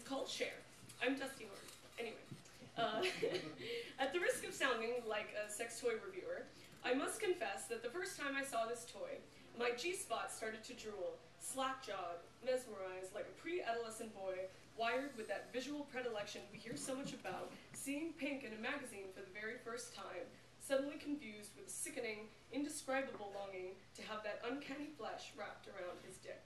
called Share. I'm Dusty Horn. Anyway, at the risk of sounding like a sex toy reviewer, I must confess that the first time I saw this toy, my G-spot started to drool, slack-jawed, mesmerized like a pre-adolescent boy, wired with that visual predilection we hear so much about, seeing pink in a magazine for the very first time, suddenly confused with a sickening, indescribable longing to have that uncanny flesh wrapped around his dick.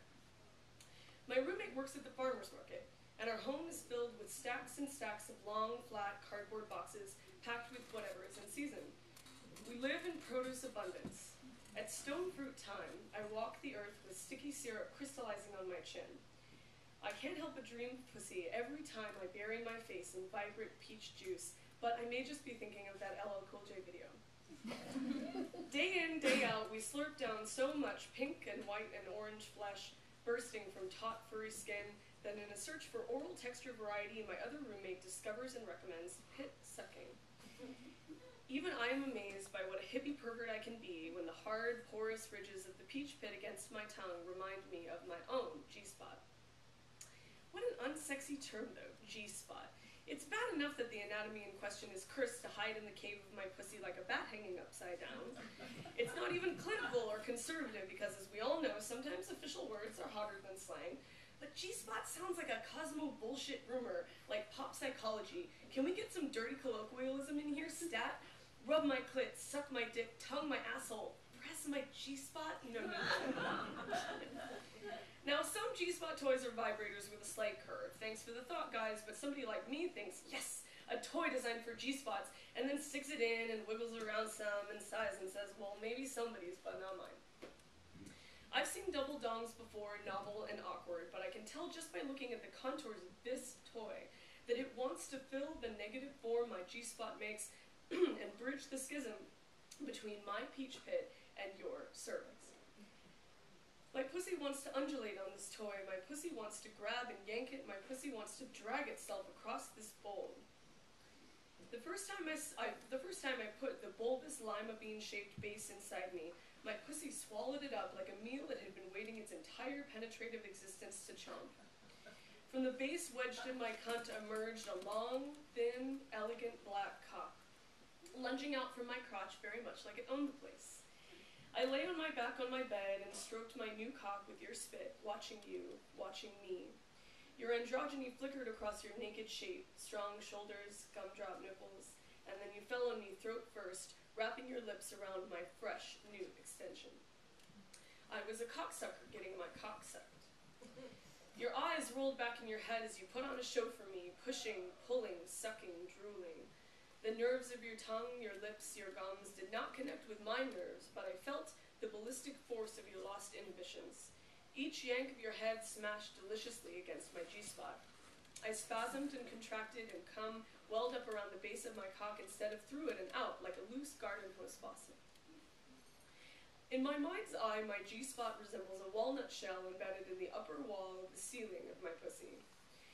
My roommate works at the farmer's market, and our home is filled with stacks and stacks of long, flat cardboard boxes packed with whatever is in season. We live in produce abundance. At stone fruit time, I walk the earth with sticky syrup crystallizing on my chin. I can't help but dream of pussy every time I bury my face in vibrant peach juice, but I may just be thinking of that LL Cool J video. Day in, day out, we slurp down so much pink and white and orange flesh bursting from taut, furry skin that in a search for oral texture variety, my other roommate discovers and recommends pit sucking. Even I am amazed by what a hippie pervert I can be when the hard, porous ridges of the peach pit against my tongue remind me of my own G-spot. What an unsexy term, though, G-spot. It's bad enough that the anatomy in question is cursed to hide in the cave of my pussy like a bat hanging upside down. It's not even clinical or conservative because, as we all know, sometimes official words are hotter than slang. But G-spot sounds like a Cosmo bullshit rumor, like pop psychology. Can we get some dirty colloquialism in here, stat? Rub my clit, suck my dick, tongue my asshole, press my G-spot? No. Now, some G-spot toys are vibrators with a slight curve. Thanks for the thought, guys, but somebody like me thinks, yes, a toy designed for G-spots, and then sticks it in and wiggles around some and sighs and says, well, maybe somebody's, but not mine. I've seen double dongs before, novel and awkward, but I can tell just by looking at the contours of this toy that it wants to fill the negative form my G-spot makes and bridge the schism between my peach pit and your cervix. My pussy wants to undulate on this toy, my pussy wants to grab and yank it, my pussy wants to drag itself across this bowl. The first time I put the bulbous lima bean-shaped base inside me, my pussy swallowed it up like a meal that had been waiting its entire penetrative existence to chomp. From the base wedged in my cunt emerged a long, thin, elegant black cock, lunging out from my crotch very much like it owned the place. I lay on my back on my bed and stroked my new cock with your spit, watching you, watching me. Your androgyny flickered across your naked shape, strong shoulders, gumdrop nipples, and then you fell on me throat first, wrapping your lips around my fresh, new extension. I was a cocksucker getting my cock sucked. Your eyes rolled back in your head as you put on a show for me, pushing, pulling, sucking, drooling. The nerves of your tongue, your lips, your gums did not connect with my nerves, but I felt the ballistic force of your lost inhibitions. Each yank of your head smashed deliciously against my G-spot. I spasmed and contracted, and cum welled up around the base of my cock instead of through it and out like a loose garden hose faucet. In my mind's eye, my G-spot resembles a walnut shell embedded in the upper wall of the ceiling of my pussy.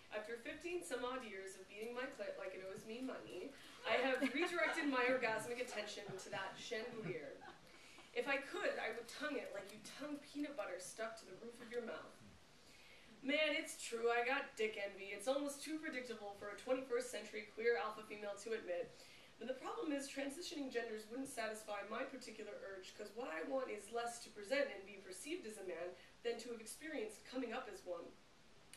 After 15 some odd years of beating my clit like it owes me money, I have redirected my orgasmic attention to that chandelier. If I could, I would tongue it like you tongue peanut butter stuck to the roof of your mouth. Man, it's true, I got dick envy. It's almost too predictable for a 21st century queer alpha female to admit. But the problem is transitioning genders wouldn't satisfy my particular urge, because what I want is less to present and be perceived as a man than to have experienced coming up as one.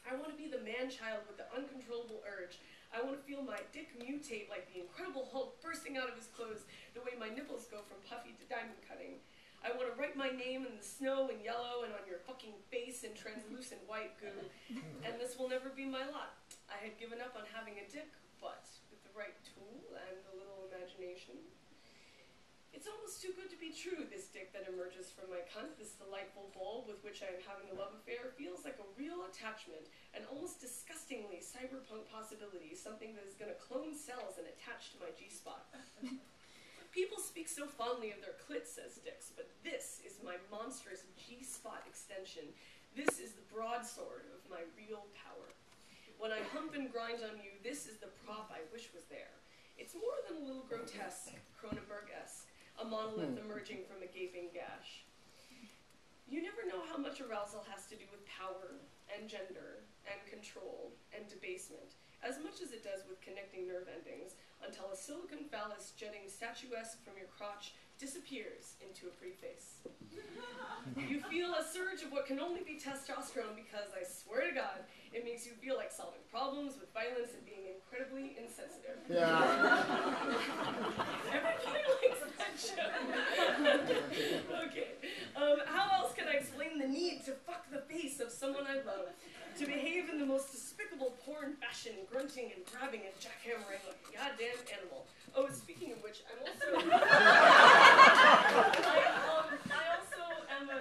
I want to be the man-child with the uncontrollable urge. I want to feel my dick mutate like the Incredible Hulk bursting out of his clothes, the way my nipples go from puffy to diamond cutting. I want to write my name in the snow in yellow and on your fucking face in translucent white goo. And this will never be my lot. I had given up on having a dick, but with the right tool and a little imagination. It's almost too good to be true, this dick that emerges from my cunt, this delightful bulb with which I am having a love affair, feels like a real attachment, an almost disgustingly cyberpunk possibility, something that is going to clone cells and attach to my G-spot. People speak so fondly of their clits as dicks, but this is my monstrous G-spot extension. This is the broadsword of my real power. When I hump and grind on you, this is the prop I wish was there. It's more than a little grotesque, Cronenberg-esque, a monolith emerging from a gaping gash. You never know how much arousal has to do with power, and gender, and control, and debasement. basement, as much as it does with connecting nerve endings, until a silicon phallus jetting statuesque from your crotch disappears into a pretty face. You feel a surge of what can only be testosterone because, I swear to God, it makes you feel like solving problems with violence and being incredibly insensitive. Yeah. Everybody likes that show. Okay. How else can I explain the need to fuck the face of someone I love? To behave in the most despicable porn fashion, grunting and grabbing and jackhammering like a goddamn animal. Oh, speaking of which, I'm also... I also am a...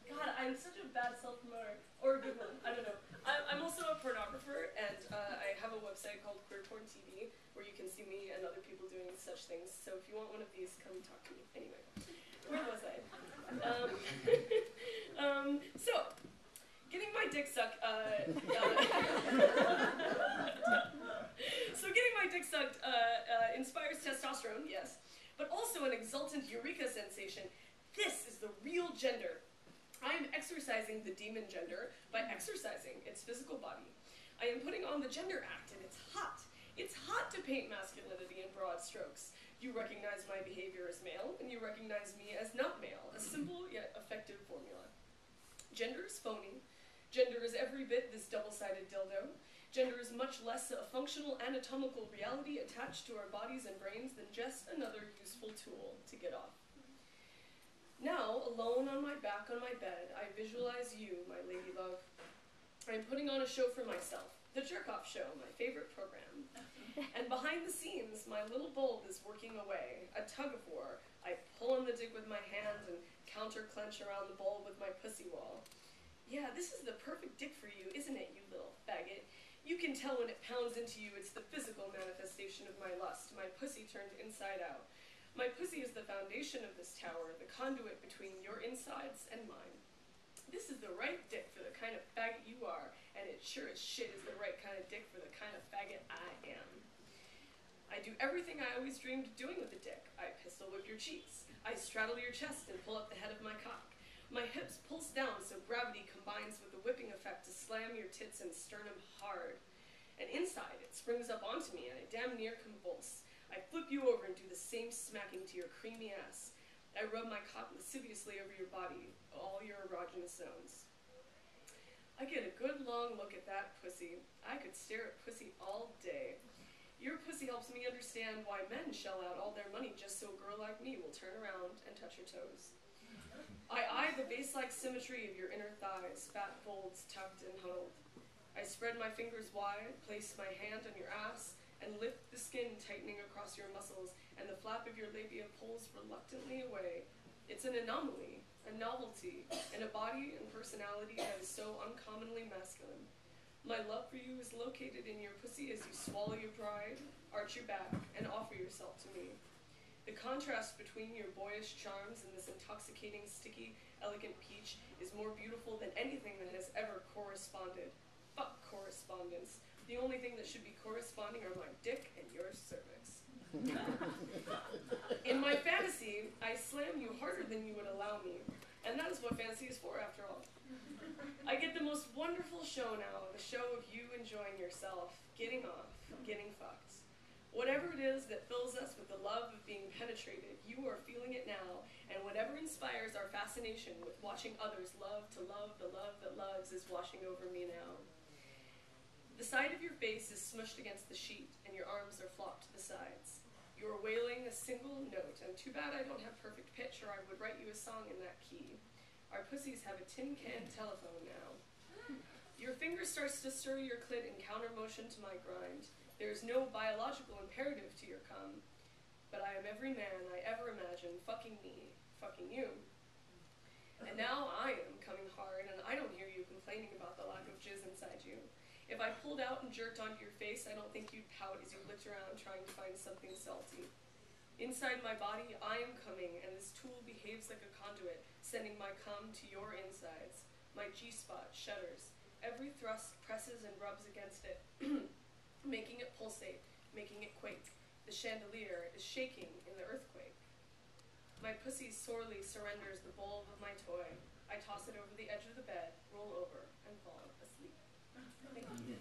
God, I'm such a bad self-promoter. Or a good one, I don't know. I'm also a pornographer, and I have a website called Queer Porn TV, where you can see me and other people doing such things. So if you want one of these, come talk to me. Anyway, where was I? So, getting my dick sucked, inspires testosterone, yes, but also an exultant eureka sensation. This is the real gender. I am exercising the demon gender by exercising its physical body. I am putting on the gender act, and it's hot. It's hot to paint masculinity in broad strokes. You recognize my behavior as male, and you recognize me as not male, a simple yet effective formula. Gender is phony. Gender is every bit this double-sided dildo. Gender is much less a functional anatomical reality attached to our bodies and brains than just another useful tool to get off. Now, alone on my back on my bed, I visualize you, my lady love. I'm putting on a show for myself, the Jerk-Off Show, my favorite program. And behind the scenes, my little bulb is working away, a tug-of-war. I pull on the dick with my hand and counter-clench around the bulb with my pussy wall. Yeah, this is the perfect dick for you, isn't it, you little faggot? You can tell when it pounds into you it's the physical manifestation of my lust, my pussy turned inside out. My pussy is the foundation of this tower, the conduit between your insides and mine. This is the right dick for the kind of faggot you are, and it sure as shit is the right kind of dick for the kind of faggot I am. I do everything I always dreamed of doing with a dick. I pistol whip your cheeks. I straddle your chest and pull up the head of my cock. My hips pulse down so gravity combines with the whipping effect to slam your tits and sternum hard. And inside, it springs up onto me and I damn near convulse. I flip you over and do the same smacking to your creamy ass. I rub my cock lasciviously over your body, all your erogenous zones. I get a good long look at that pussy. I could stare at pussy all day. Your pussy helps me understand why men shell out all their money just so a girl like me will turn around and touch her toes. I eye the vase-like symmetry of your inner thighs, fat folds tucked and huddled. I spread my fingers wide, place my hand on your ass, and lift the skin tightening across your muscles, and the flap of your labia pulls reluctantly away. It's an anomaly, a novelty, and a body and personality that is so uncommonly masculine. My love for you is located in your pussy as you swallow your pride, arch your back, and offer yourself to me. The contrast between your boyish charms and this intoxicating, sticky, elegant peach is more beautiful than anything that has ever corresponded. Fuck correspondence. The only thing that should be corresponding are my dick and your cervix. In my fantasy, I slam you harder than you would allow me. And that is what fantasy is for, after all. I get the most wonderful show now, the show of you enjoying yourself, getting off, getting fucked. Whatever it is that fills us with the love of being penetrated, you are feeling it now, and whatever inspires our fascination with watching others love to love the love that loves is washing over me now. The side of your face is smushed against the sheet, and your arms are flopped to the sides. You are wailing a single note, and too bad I don't have perfect pitch, or I would write you a song in that key. Our pussies have a tin can telephone now. Your finger starts to stir your clit in counter motion to my grind. There is no biological imperative to your cum, but I am every man I ever imagined fucking me, fucking you. And now I am coming hard, and I don't hear you complaining about the lack of jizz inside you. If I pulled out and jerked onto your face, I don't think you'd pout as you licked around trying to find something salty. Inside my body, I am coming, and this tool behaves like a conduit, sending my cum to your insides. My G-spot shudders. Every thrust presses and rubs against it, making it pulsate, making it quake. The chandelier is shaking in the earthquake. My pussy sorely surrenders the bulb of my toy. I toss it over the edge of the bed, roll over, and fall asleep. Thank you.